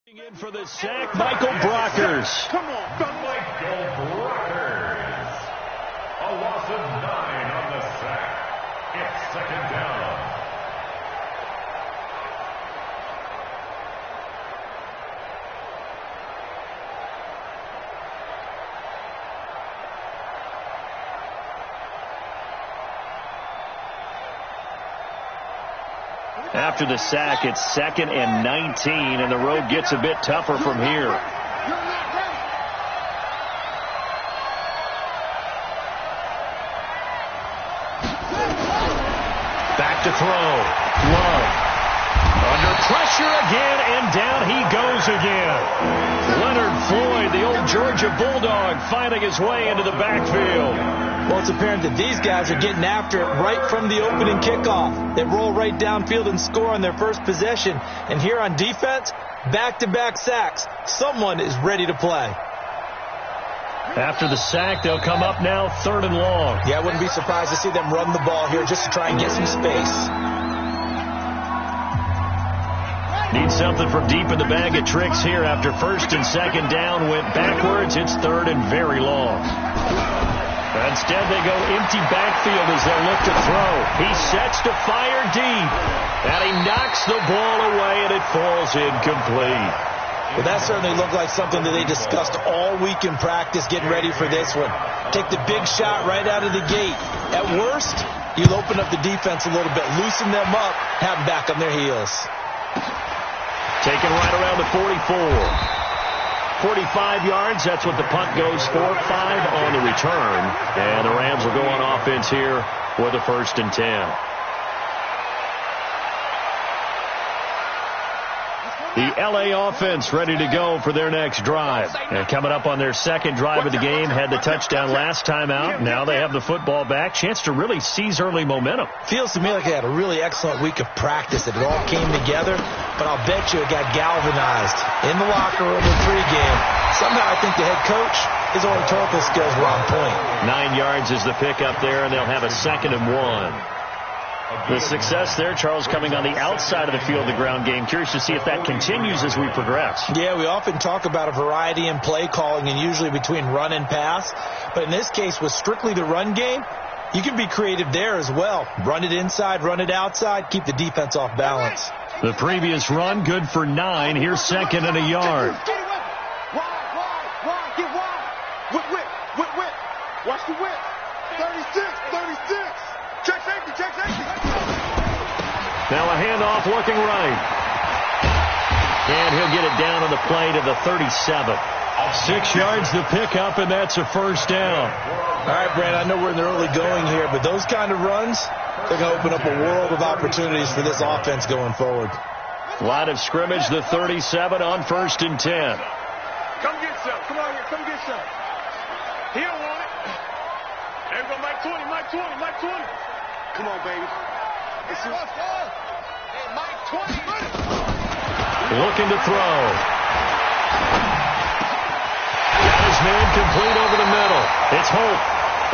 In for the sack, Michael Brockers. Come on, Michael Brockers. A loss of 9 on the sack. It's second down. After the sack, it's 2nd and 19, and the road gets a bit tougher from here. Back to throw. Love. Under pressure again, and down he goes again. Leonard Floyd, the old Georgia Bulldog, finding his way into the backfield. Well, it's apparent that these guys are getting after it right from the opening kickoff. They roll right downfield and score on their first possession. And here on defense, back-to-back sacks. Someone is ready to play. After the sack, they'll come up now 3rd and long. Yeah, I wouldn't be surprised to see them run the ball here just to try and get some space. Need something from deep in the bag of tricks here after 1st and 2nd down. Went backwards. It's 3rd and very long. Instead, they go empty backfield as they look to throw. He sets to fire deep. And he knocks the ball away, and it falls incomplete. Well, that certainly looked like something that they discussed all week in practice, getting ready for this one. Take the big shot right out of the gate. At worst, you'll open up the defense a little bit, loosen them up, have them back on their heels. Taken right around the 44. 45 yards, that's what the punt goes for. 5 on the return. And the Rams will go on offense here for the 1st and 10. The L.A. offense ready to go for their next drive. And coming up on their 2nd drive of the game, had the touchdown last time out. Now they have the football back. Chance to really seize early momentum. Feels to me like they had a really excellent week of practice. It all came together, but I'll bet you it got galvanized in the locker room in pregame. Somehow I think the head coach, his oratorical skills were on point. 9 yards is the pickup there, and they'll have a 2nd and 1. The success there, Charles, coming on the outside of the field, the ground game. Curious to see if that continues as we progress. Yeah, we often talk about a variety in play calling and usually between run and pass. But in this case, with strictly the run game, you can be creative there as well. Run it inside, run it outside, keep the defense off balance. The previous run, good for 9. Here's 2nd and a yard. Get wide. Whip. Watch the whip. 36. Check safety. Now a handoff looking right. And he'll get it down on the play to the 37. 6 yards the pickup, and that's a 1st down. All right, Brad, I know we're in the early going here, but those kind of runs, they're going to open up a world of opportunities for this offense going forward. Line of scrimmage, the 37 on 1st and 10. Come get some. Come on here. Come get some. He don't want it. There we go, Mike 20. Come on, baby. Hey, Mike 20. Looking to throw. Got his man complete over the middle. It's Hope.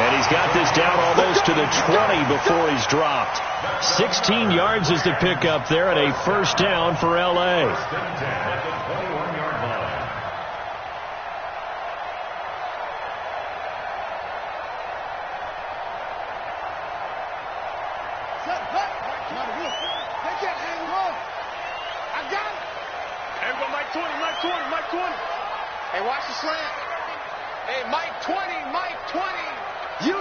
And he's got this down almost to the 20 before he's dropped. 16 yards is the pickup there, and a 1st down for L.A. Mike 20. Hey, watch the slant. Hey, Mike 20. You.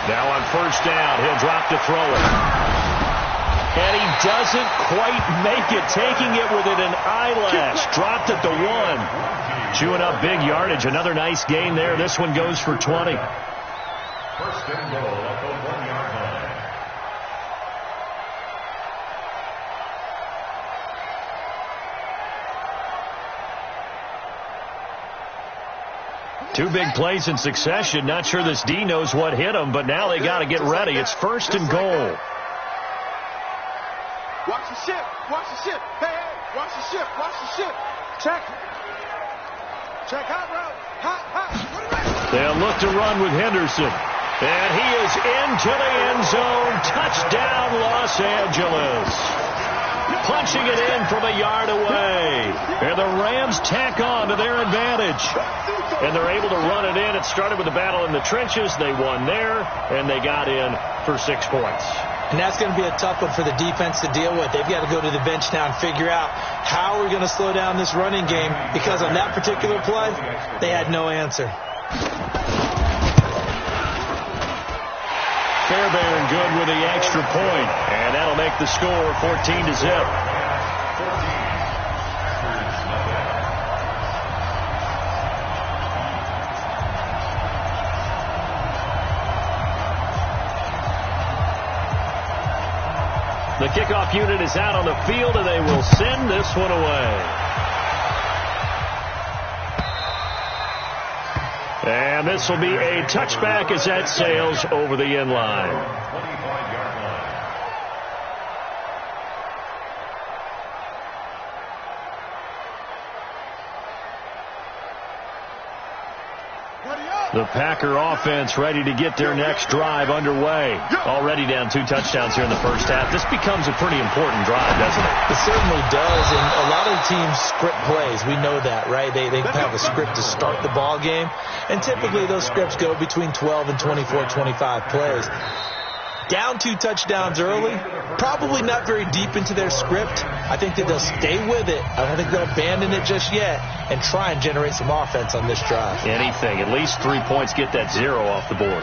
Now on 1st down, he'll drop to throw it. And he doesn't quite make it, taking it within an eyelash. Dropped at the 1. Chewing up big yardage. Another nice gain there. This one goes for 20. 1st and goal at the 1-yard line. Two big plays in succession. Not sure this D knows what hit him, but now they got to get ready. It's 1st and goal. Watch the ship. Hey, watch the ship. Check hot route. Hot. They'll look to run with Henderson. And he is into the end zone. Touchdown, Los Angeles. punching it in from a yard away. And the Rams tack on to their advantage. And they're able to run it in. It started with a battle in the trenches. They won there, and they got in for 6 points. And that's going to be a tough one for the defense to deal with. They've got to go to the bench now and figure out how we're going to slow down this running game, because on that particular play, they had no answer. Fairbairn good with the extra point, and that'll make the score 14-0. The kickoff unit is out on the field, and they will send this one away. And this will be a touchback as that sails over the end line. The Packer offense ready to get their next drive underway. Already down 2 touchdowns here in the first half. This becomes a pretty important drive, doesn't it? It certainly does, and a lot of the teams script plays. We know that, right? They have a script to start the ball game, and typically those scripts go between 12 and 24, 25 plays. Down 2 touchdowns early, probably not very deep into their script. I think that they'll stay with it. I don't think they'll abandon it just yet and try and generate some offense on this drive. Anything. At least 3 points, get that 0 off the board.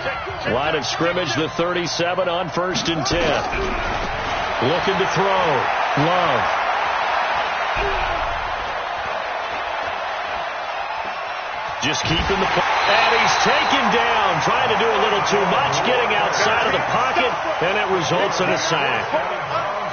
Line of scrimmage, the 37 on 1st and 10. Looking to throw. Love. Just keeping the play. And he's taken down, trying to do a little too much, getting outside of the pocket, and it results in a sack.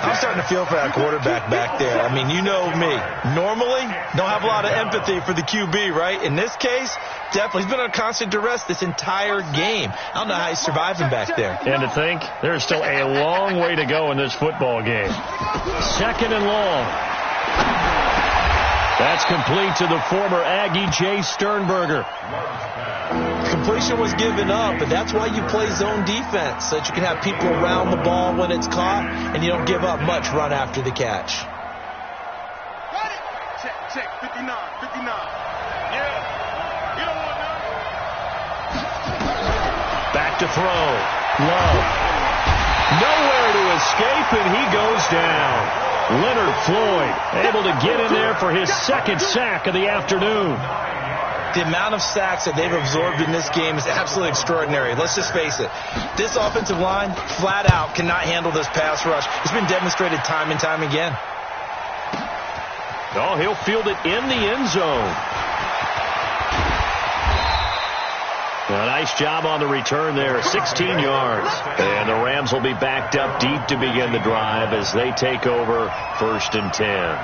I'm starting to feel for that quarterback back there. I mean, you know me. Normally, don't have a lot of empathy for the QB, right? In this case, definitely. He's been under constant duress this entire game. I don't know how he's surviving back there. And to think, there's still a long way to go in this football game. 2nd and long. That's complete to the former Aggie, Jay Sternberger. Completion was given up, but that's why you play zone defense, so that you can have people around the ball when it's caught, and you don't give up much run after the catch. Got it. Check, 59. Yeah. You don't want none. Back to throw. Love. Nowhere to escape, and he goes down. Leonard Floyd able to get in there for his 2nd sack of the afternoon. The amount of sacks that they've absorbed in this game is absolutely extraordinary. Let's just face it. This offensive line, flat out, cannot handle this pass rush. It's been demonstrated time and time again. Oh, he'll field it in the end zone. A nice job on the return there, 16 yards. And the Rams will be backed up deep to begin the drive as they take over 1st and 10.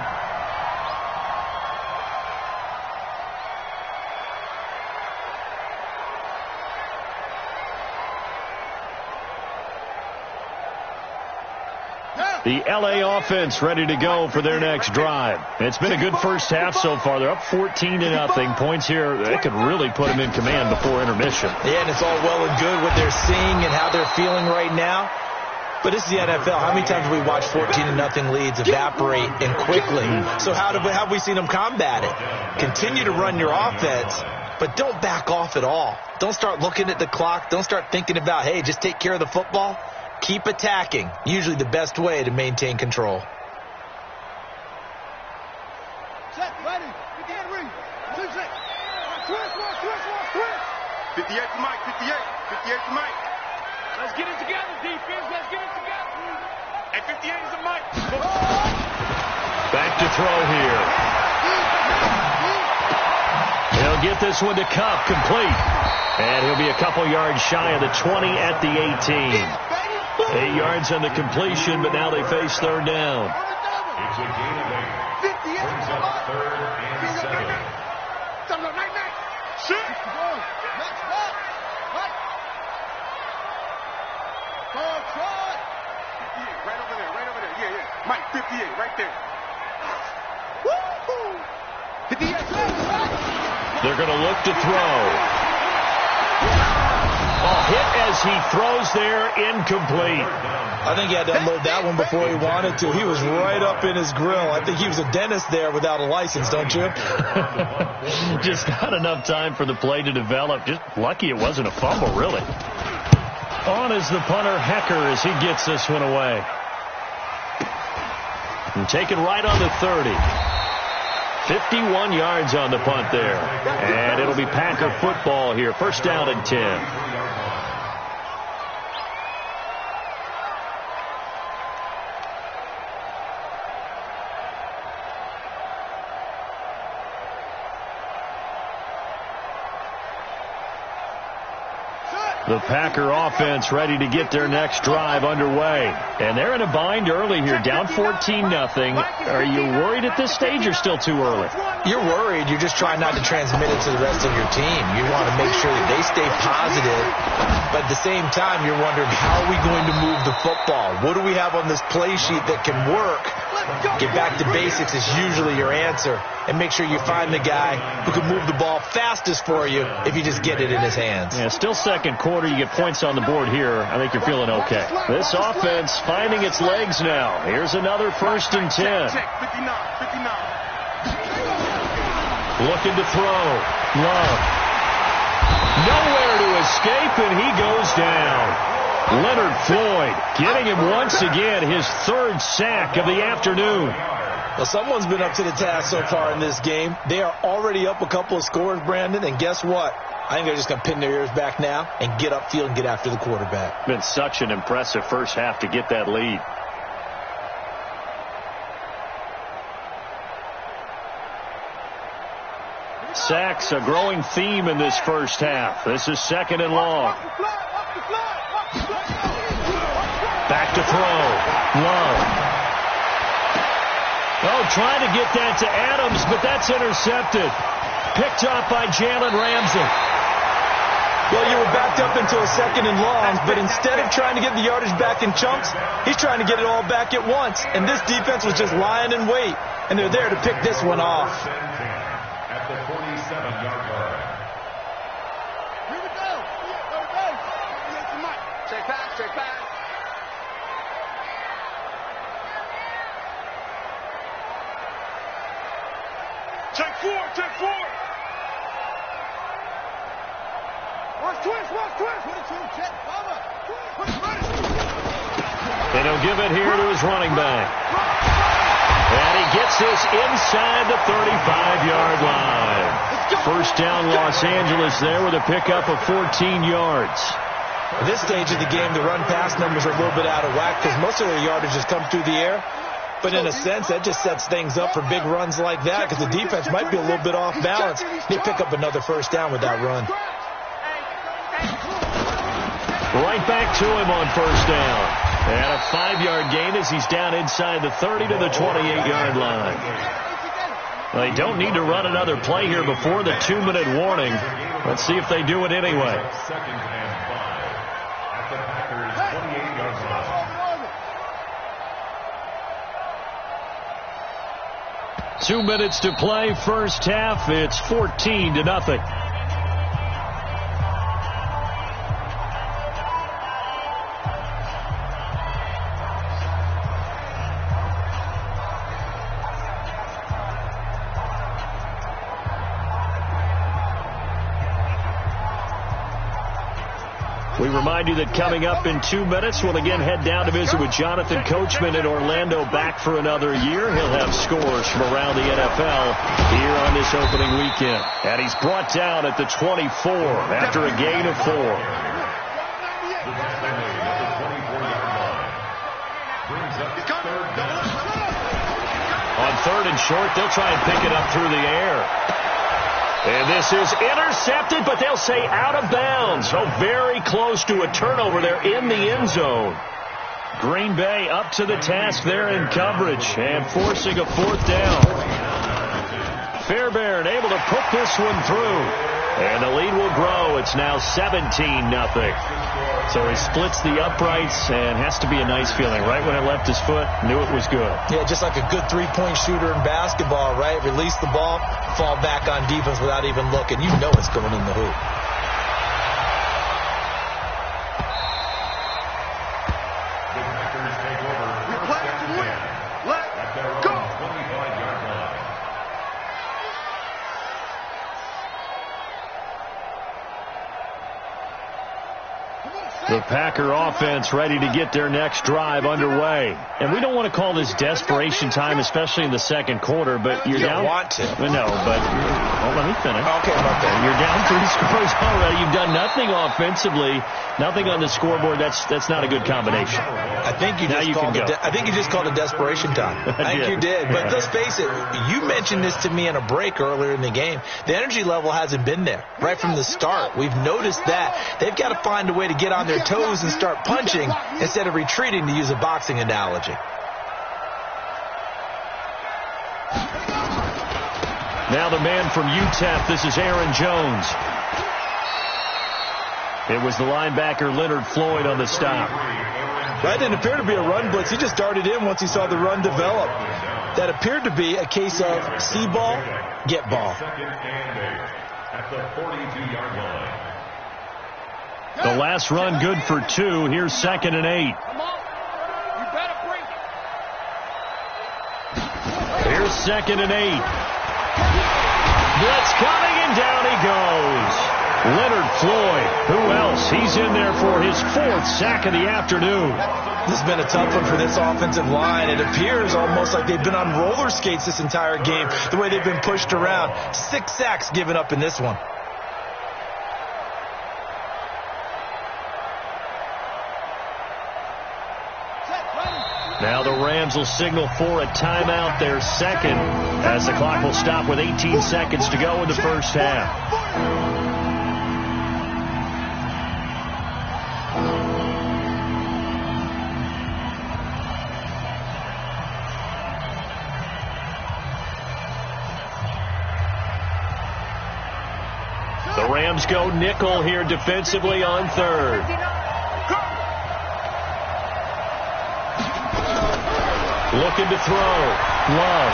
The L.A. offense ready to go for their next drive. It's been a good first half so far. They're up 14-0. Points here, they could really put them in command before intermission. Yeah, and it's all well and good what they're seeing and how they're feeling right now. But this is the NFL. How many times have we watched 14-0 leads evaporate and quickly? So how have we seen them combat it? Continue to run your offense, but don't back off at all. Don't start looking at the clock. Don't start thinking about, hey, just take care of the football. Keep attacking. Usually the best way to maintain control. Set, ready. Begin, read. 2-6. Twist. 58 to Mike. 58 to Mike. Let's get it together, defense. Let's get it together. And 58 is a Mike. Back to throw here. He'll get this one to Cup, complete. And he'll be a couple yards shy of the 20 at the 18. 8 yards on the completion, but now they face 3rd down. It's a gain of 8. 58 brings up 3rd and 7. Shoot. Right over there. Yeah. Mike, 58, right there. Woo-hoo. 58. They're going to look to throw. Hit as he throws there, incomplete. I think he had to unload that one before he wanted to. He was right up in his grill. I think he was a dentist there without a license, don't you? Just not enough time for the play to develop. Just lucky it wasn't a fumble, really. On is the punter, Hecker, as he gets this one away. And taken right on the 30. 51 yards on the punt there. And it'll be Packer football here. First down and 10. The Packer offense ready to get their next drive underway. And they're in a bind early here, down 14-0. Are you worried at this stage or still too early? You're worried. You're just trying not to transmit it to the rest of your team. You want to make sure that they stay positive. But at the same time, you're wondering, how are we going to move the football? What do we have on this play sheet that can work? Get back to basics is usually your answer. And make sure you find the guy who can move the ball fastest for you if you just get it in his hands. Yeah, still second quarter. You get points on the board here. I think you're feeling okay. This offense finding its legs now. Here's another first and 10. Looking to throw. Love. Nowhere to escape, and he goes down. Leonard Floyd getting him once again, his third sack of the afternoon. Well, someone's been up to the task so far in this game. They are already up a couple of scores, Brandon, and guess what? I think they're just going to pin their ears back now and get upfield and get after the quarterback. Been such an impressive first half to get that lead. Sacks, a growing theme in this first half. This is second and long. Back to throw. Love. Oh, trying to get that to Adams, but that's intercepted. Picked off by Jalen Ramsey. Well, you were backed up into a second and long, but instead of trying to get the yardage back in chunks, he's trying to get it all back at once. And this defense was just lying in wait, and they're there to pick this one off. At the 47-yard line. Here we go. Check back. Check four. Watch twist. Check, Bubba. They don't give it here to his running back. And he gets this inside the 35-yard line. First down, Los Angeles there with a pickup of 14 yards. At this stage of the game, the run-pass numbers are a little bit out of whack because most of their yardage has come through the air. But in a sense, that just sets things up for big runs like that because the defense might be a little bit off balance. They pick up another first down with that run. Right back to him on first down. And a 5-yard gain as he's down inside the 30 to the 28-yard line. They don't need to run another play here before the 2-minute warning. Let's see if they do it anyway. Second and 5 at the Packers' 28-yard line. 2 minutes to play, first half. It's 14-0. We remind you that coming up in 2 minutes, we'll again head down to visit with Jonathan Coachman in Orlando, back for another year. He'll have scores from around the NFL here on this opening weekend. And he's brought down at the 24 after a gain of 4. On third and short, they'll try and pick it up through the air. And this is intercepted, but they'll say out of bounds. So very close to a turnover there in the end zone. Green Bay up to the task there in coverage and forcing a fourth down. Fairbairn able to put this one through. And the lead will grow. It's now 17-0. So he splits the uprights, and has to be a nice feeling. Right when it left his foot, knew it was good. Yeah, just like a good three-point shooter in basketball, right? Release the ball, fall back on defense without even looking. You know it's going in the hoop. The Packer offense ready to get their next drive underway. And we don't want to call this desperation time, especially in the second quarter, but you're down. You want to. No, but let me finish. Okay, my bad. You're down 3 scores already. You've done nothing offensively, nothing on the scoreboard. That's not a good combination. I think you just called it desperation time. I think you did. But let's face it, you mentioned this to me in a break earlier in the game. The energy level hasn't been there right from the start. We've noticed that. They've got to find a way to get on their toes and start punching instead of retreating, to use a boxing analogy. Now the man from UTEP, this is Aaron Jones. It was the linebacker Leonard Floyd on the stop. That didn't appear to be a run blitz. He just darted in once he saw the run develop. That appeared to be a case of see ball, get ball. At the 42-yard line. The last run good for 2. Here's 2nd and 8. Come on. You better bring it. Here's 2nd and 8. Blitz coming, and down he goes. Leonard Floyd. Who else? He's in there for his 4th sack of the afternoon. This has been a tough one for this offensive line. It appears almost like they've been on roller skates this entire game, the way they've been pushed around. 6 sacks given up in this one. Now the Rams will signal for a timeout, their second, as the clock will stop with 18 seconds to go in the first half. The Rams go nickel here defensively on 3rd. Looking to throw. Love.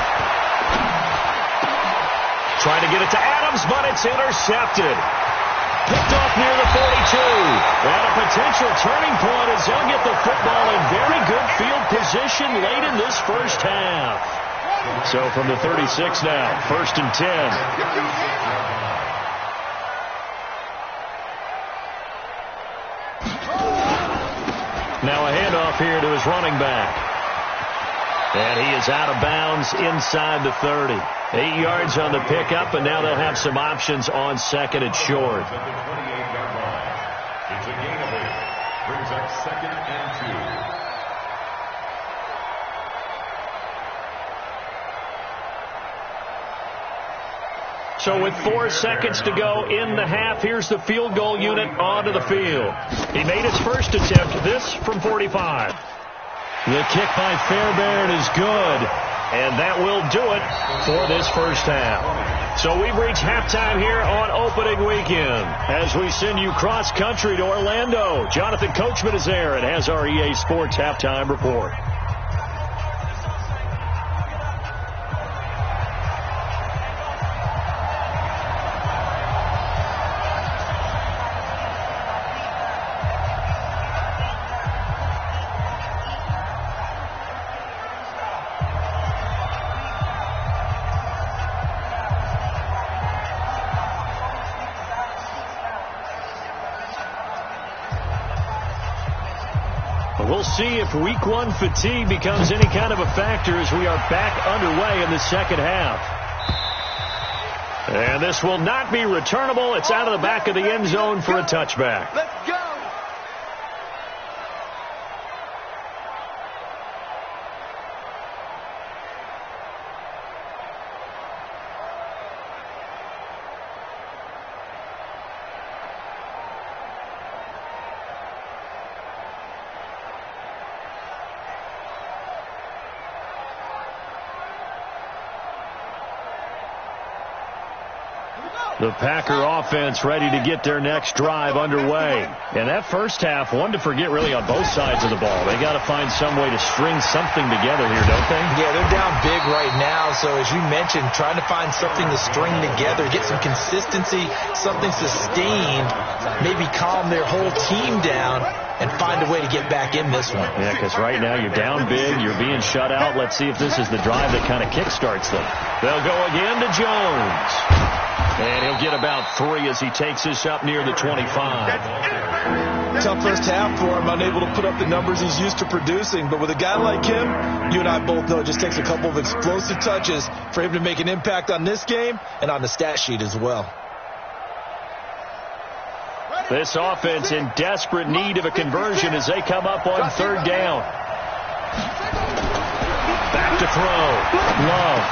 Trying to get it to Adams, but it's intercepted. Picked off near the 42. And a potential turning point as they'll get the football in very good field position late in this first half. So from the 36 now, 1st and 10. Now a handoff here to his running back. And he is out of bounds inside the 30. 8 yards on the pickup, and now they'll have some options on 2nd and short. It's a gain of 8. Brings up 2nd and 2. So with 4 seconds to go in the half, here's the field goal unit onto the field. He made his first attempt, this from 45. The kick by Fairbairn is good, and that will do it for this first half. So we've reached halftime here on opening weekend as we send you cross-country to Orlando. Jonathan Coachman is there and has our EA Sports halftime report. We'll see if week 1 fatigue becomes any kind of a factor as we are back underway in the second half. And this will not be returnable. It's out of the back of the end zone for a touchback. Let's go. The Packer offense ready to get their next drive underway. And that first half, one to forget really on both sides of the ball. They got to find some way to string something together here, don't they? Yeah, they're down big right now. So as you mentioned, trying to find something to string together, get some consistency, something sustained, maybe calm their whole team down and find a way to get back in this one. Yeah, because right now you're down big, you're being shut out. Let's see if this is the drive that kind of kickstarts them. They'll go again to Jones. And he'll get about 3 as he takes this up near the 25. Tough first half for him, unable to put up the numbers he's used to producing. But with a guy like him, you and I both know it just takes a couple of explosive touches for him to make an impact on this game and on the stat sheet as well. This offense in desperate need of a conversion as they come up on third down. Back to throw. Love.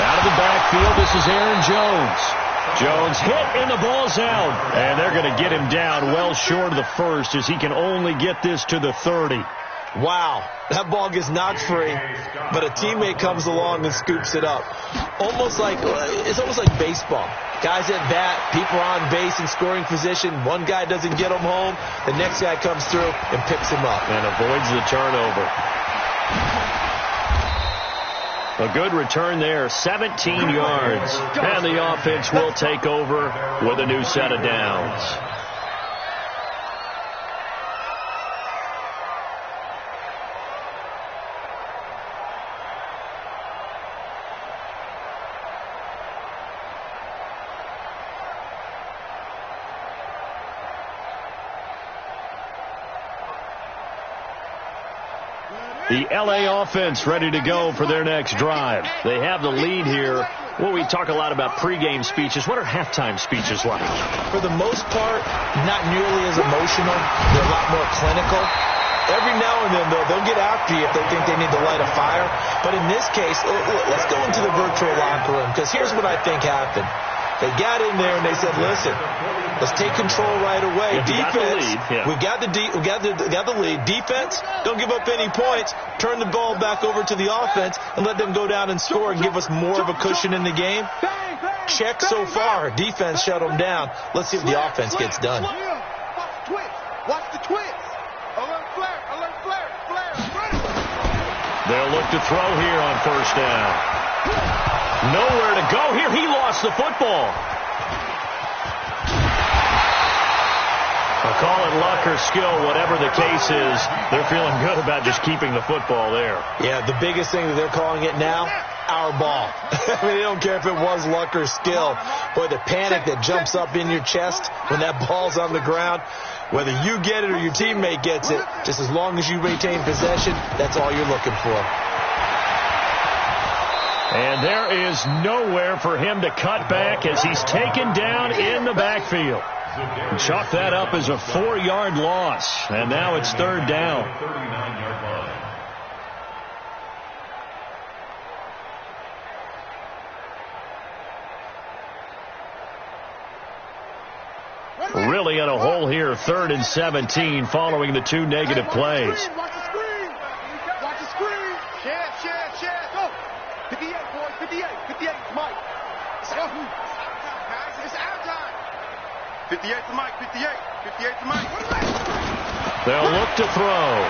Out of the backfield, this is Aaron Jones. Jones hit and the ball's out. And they're going to get him down well short of the first as he can only get this to the 30. Wow, that ball gets knocked free, but a teammate comes along and scoops it up. It's almost like baseball. Guys at bat, people are on base in scoring position. One guy doesn't get him home. The next guy comes through and picks him up. And avoids the turnover. A good return there, 17 yards. And the offense will take over with a new set of downs. The L.A. offense ready to go for their next drive. They have the lead here. Well, we talk a lot about pregame speeches. What are halftime speeches like? For the most part, not nearly as emotional. They're a lot more clinical. Every now and then, though, they'll get after you if they think they need to light a fire. But in this case, let's go into the virtual locker room, because here's what I think happened. They got in there and they said, listen, let's take control right away. Defense, we got the lead. Defense, don't give up any points. Turn the ball back over to the offense and let them go down and score and give us more of a cushion in the game. Check so far. Defense shut them down. Let's see if the offense gets done. Watch the twist. Alert flare. They'll look to throw here on first down. Nowhere to go here. He lost the football. I'll call it luck or skill, whatever the case is. They're feeling good about just keeping the football there. Yeah, the biggest thing that they're calling it now, our ball. I mean, they don't care if it was luck or skill. Boy, the panic that jumps up in your chest when that ball's on the ground, whether you get it or your teammate gets it, just as long as you maintain possession, that's all you're looking for. And there is nowhere for him to cut back as he's taken down in the backfield. Chalk that up as a 4-yard loss. And now it's third down. Really in a hole here, 3rd and 17 following the 2 negative plays. Watch the screen. Share. Go. 58, boys. 58, Mike. It's our time, guys. It's our time. 58 to Mike. 58 to Mike. They'll look to throw.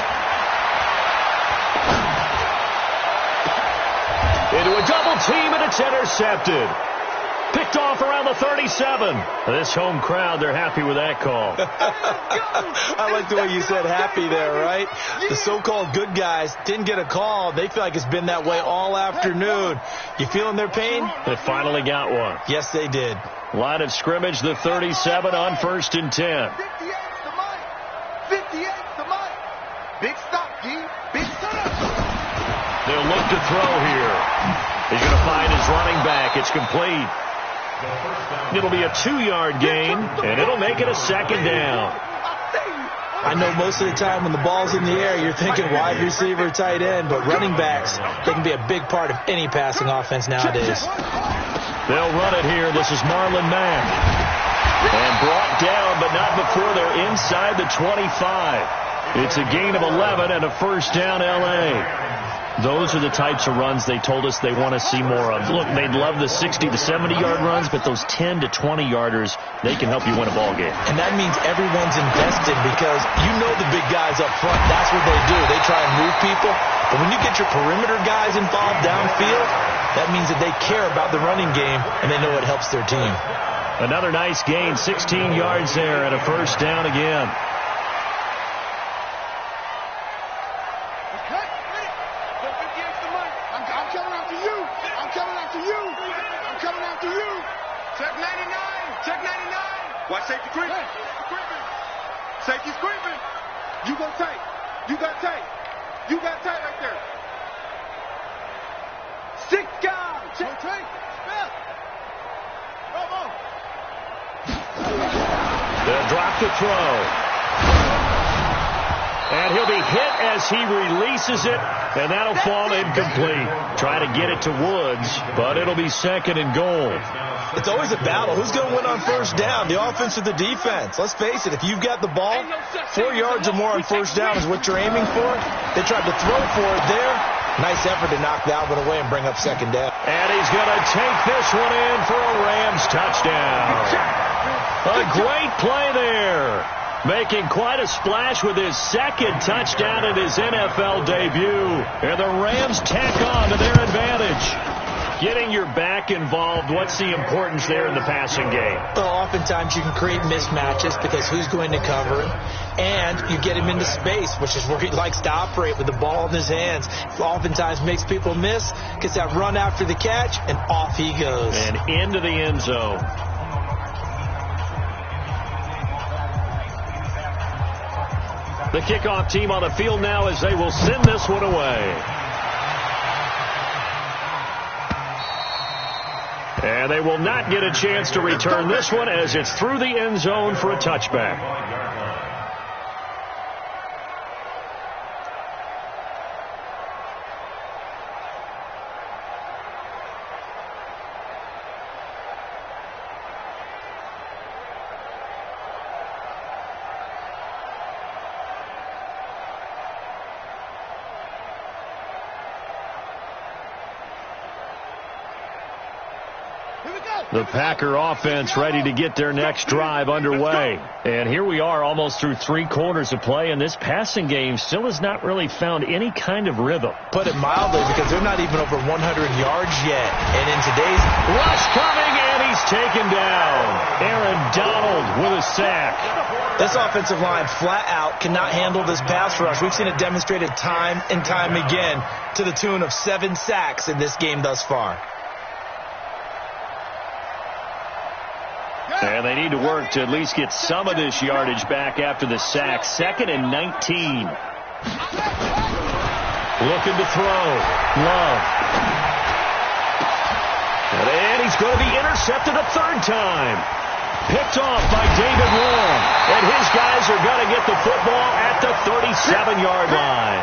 Into a double team, and it's intercepted. Picked off around the 37. This home crowd, they're happy with that call. I like the way you said happy there, right? The so-called good guys didn't get a call. They feel like it's been that way all afternoon. You feeling their pain? They finally got one. Yes, they did. Line of scrimmage, the 37 on 1st and 10. 58 to Mike. 58 to Mike. Big stop, G. Big stop. They'll look to throw here. He's going to find his running back. It's complete. It'll be a 2-yard gain, and it'll make it a 2nd down. I know most of the time when the ball's in the air, you're thinking wide receiver, tight end, but running backs, they can be a big part of any passing offense nowadays. They'll run it here. This is Marlon Mack. And brought down, but not before they're inside the 25. It's a gain of 11 and a first down, L.A. Those are the types of runs they told us they want to see more of. Look, they'd love the 60 to 70-yard runs, but those 10 to 20-yarders, they can help you win a ball game. And that means everyone's invested because you know the big guys up front. That's what they do. They try and move people. But when you get your perimeter guys involved downfield, that means that they care about the running game, and they know it helps their team. Another nice gain, 16 yards there, and a first down again. Check 99. Check 99. Watch safety creeping. Safety's creeping. You go tight. You got tight. You got tight right there. 6 guys. Check tight. Smith. Bravo. They'll drop the throw. And he'll be hit as he releases it, and that'll fall incomplete. Try to get it to Woods, but it'll be 2nd and goal. It's always a battle. Who's going to win on first down, the offense or the defense? Let's face it, if you've got the ball, 4 yards or more on first down is what you're aiming for. They tried to throw for it there. Nice effort to knock that one away and bring up 2nd down. And he's going to take this one in for a Rams touchdown. A great play there. Making quite a splash with his 2nd touchdown in his NFL debut. And the Rams tack on to their advantage. Getting your back involved, what's the importance there in the passing game? Well, oftentimes you can create mismatches because who's going to cover him? And you get him into space, which is where he likes to operate with the ball in his hands. Oftentimes makes people miss, gets that run after the catch, and off he goes. And into the end zone. The kickoff team on the field now as they will send this one away. And they will not get a chance to return this one as it's through the end zone for a touchback. The Packer offense ready to get their next drive underway. And here we are almost through 3 quarters of play, and this passing game still has not really found any kind of rhythm. Put it mildly, because they're not even over 100 yards yet. And in today's rush coming, and he's taken down. Aaron Donald with a sack. This offensive line flat out cannot handle this pass rush. We've seen it demonstrated time and time again to the tune of 7 sacks in this game thus far. And they need to work to at least get some of this yardage back after the sack. 2nd and 19. Looking to throw. Love. And he's going to be intercepted a 3rd time. Picked off by David Long. And his guys are going to get the football at the 37-yard line.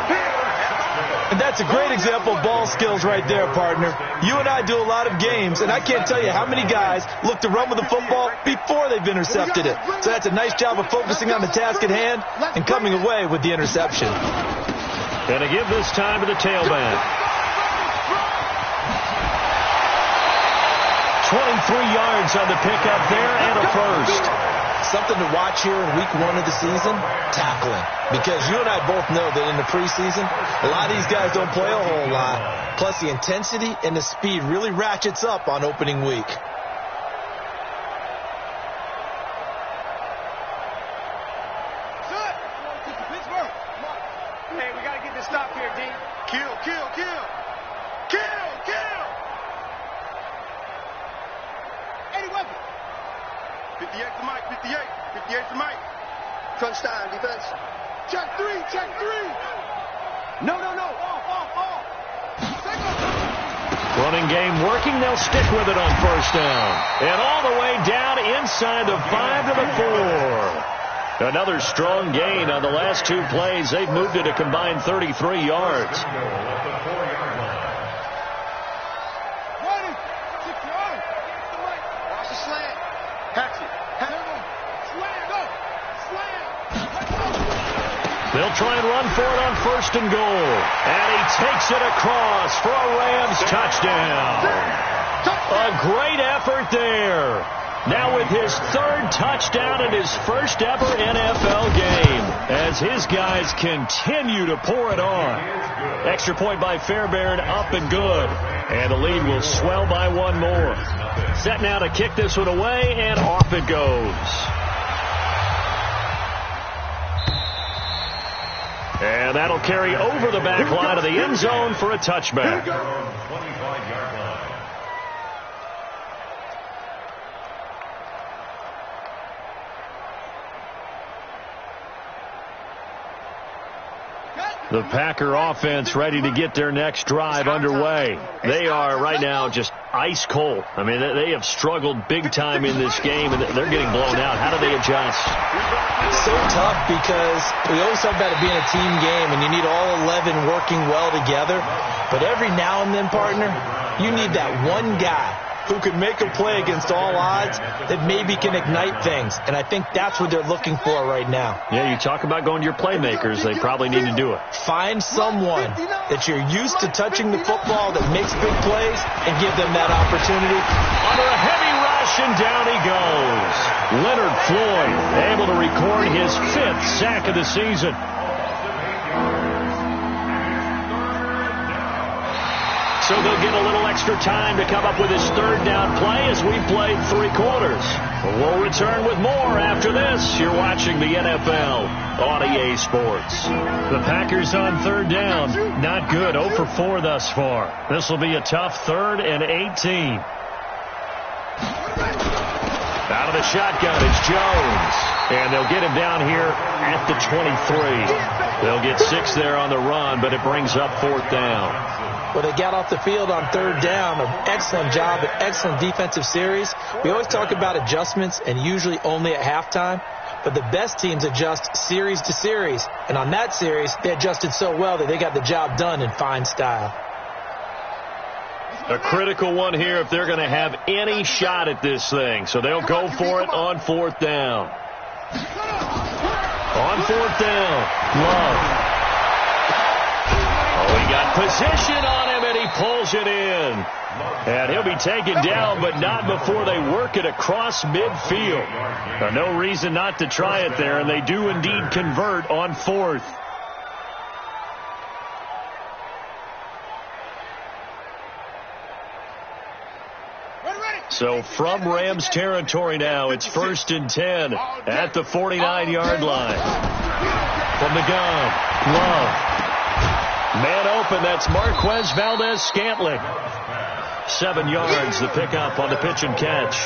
And that's a great example of ball skills right there, partner. You and I do a lot of games, and I can't tell you how many guys look to run with the football before they've intercepted it. So that's a nice job of focusing on the task at hand and coming away with the interception. And to give this time to the tailback. 23 yards on the pickup there and a first. Something to watch here in week 1 of the season, tackling. Because you and I both know that in the preseason, a lot of these guys don't play a whole lot. Plus, the intensity and the speed really ratchets up on opening week. Hey, we got to get this stop here, D. Kill, kill, kill. Kill, kill. 80 weapon. 58 to Mike, 58. 58 to Mike. Touchdown, defense. Check 3, check 3. No, no, no. Off. Running game working. They'll stick with it on first down. And all the way down inside the 5 to the 4. Another strong gain on the last 2 plays. They've moved it a combined 33 yards. They'll try and run for it on 1st and goal. And he takes it across for a Rams touchdown. A great effort there. Now with his 3rd touchdown in his first ever NFL game, as his guys continue to pour it on. Extra point by Fairbairn, up and good. And the lead will swell by 1 more. Set now to kick this one away, and off it goes. And that'll carry over the back line of the end zone for a touchback. The Packer offense ready to get their next drive underway. They are right now just ice cold. I mean, they have struggled big time in this game, and they're getting blown out. How do they adjust? So tough because we always talk about it being a team game, and you need all 11 working well together. But every now and then, partner, you need that one guy who can make a play against all odds that maybe can ignite things. And I think that's what they're looking for right now. Yeah, you talk about going to your playmakers. They probably need to do it. Find someone that you're used to touching the football that makes big plays and give them that opportunity. Under a heavy rush, and down he goes. Leonard Floyd able to record his 5th sack of the season. So they'll get a little extra time to come up with his 3rd down play as we played 3 quarters. We'll return with more after this. You're watching the NFL on EA Sports. The Packers on 3rd down. Not good. 0 for 4 thus far. This will be a tough 3rd and 18. Out of the shotgun, it's Jones. And they'll get him down here at the 23. They'll get 6 there on the run, but it brings up 4th down. Well, they got off the field on 3rd down. An excellent job, an excellent defensive series. We always talk about adjustments, and usually only at halftime. But the best teams adjust series to series. And on that series, they adjusted so well that they got the job done in fine style. A critical one here if they're going to have any shot at this thing. So they'll go for it on 4th down. On 4th down, Love. Oh, he got position on him, and he pulls it in. And he'll be taken down, but not before they work it across midfield. Now, no reason not to try it there, and they do indeed convert on 4th. So from Rams territory now, it's 1st and 10 at the 49-yard line. From the gun, Love. Man open, that's Marquez Valdez-Scantling. 7 yards, the pickup on the pitch and catch.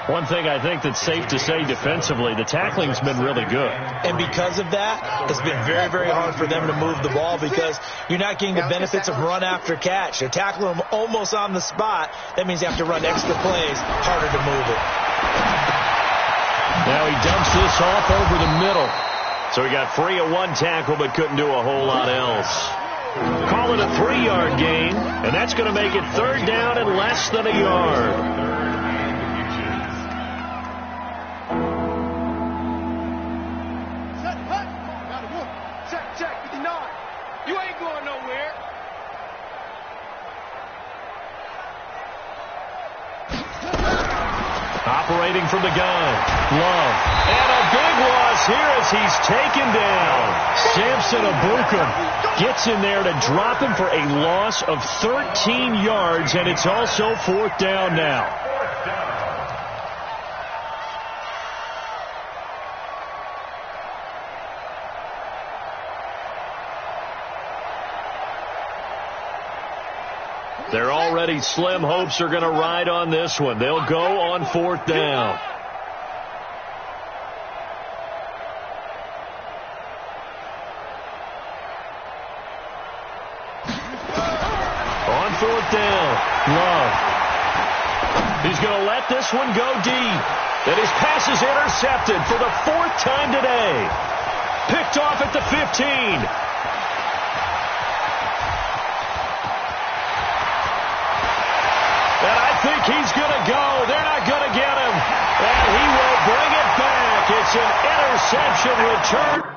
One thing I think that's safe to say defensively, the tackling's been really good. And because of that, it's been very, very hard for them to move the ball because you're not getting the benefits of run after catch. They're tackling them almost on the spot. That means you have to run extra plays, harder to move it. Now he dumps this off over the middle. So he got free of 1 tackle but couldn't do a whole lot else. Call it a 3-yard gain, and that's going to make it 3rd down and less than a yard. Check, 59. You ain't going nowhere. Operating from the gun, Love. And a big loss here as he's taken down. Samson Abukum gets in there to drop him for a loss of 13 yards, and it's also 4th down now. Their already slim hopes are going to ride on this one. They'll go on 4th down. On 4th down, Love. He's going to let this one go deep. And his pass is intercepted for the 4th time today. Picked off at the 15. And I think he's going to go. They're not going to get him. And he will bring it back. It's an interception return.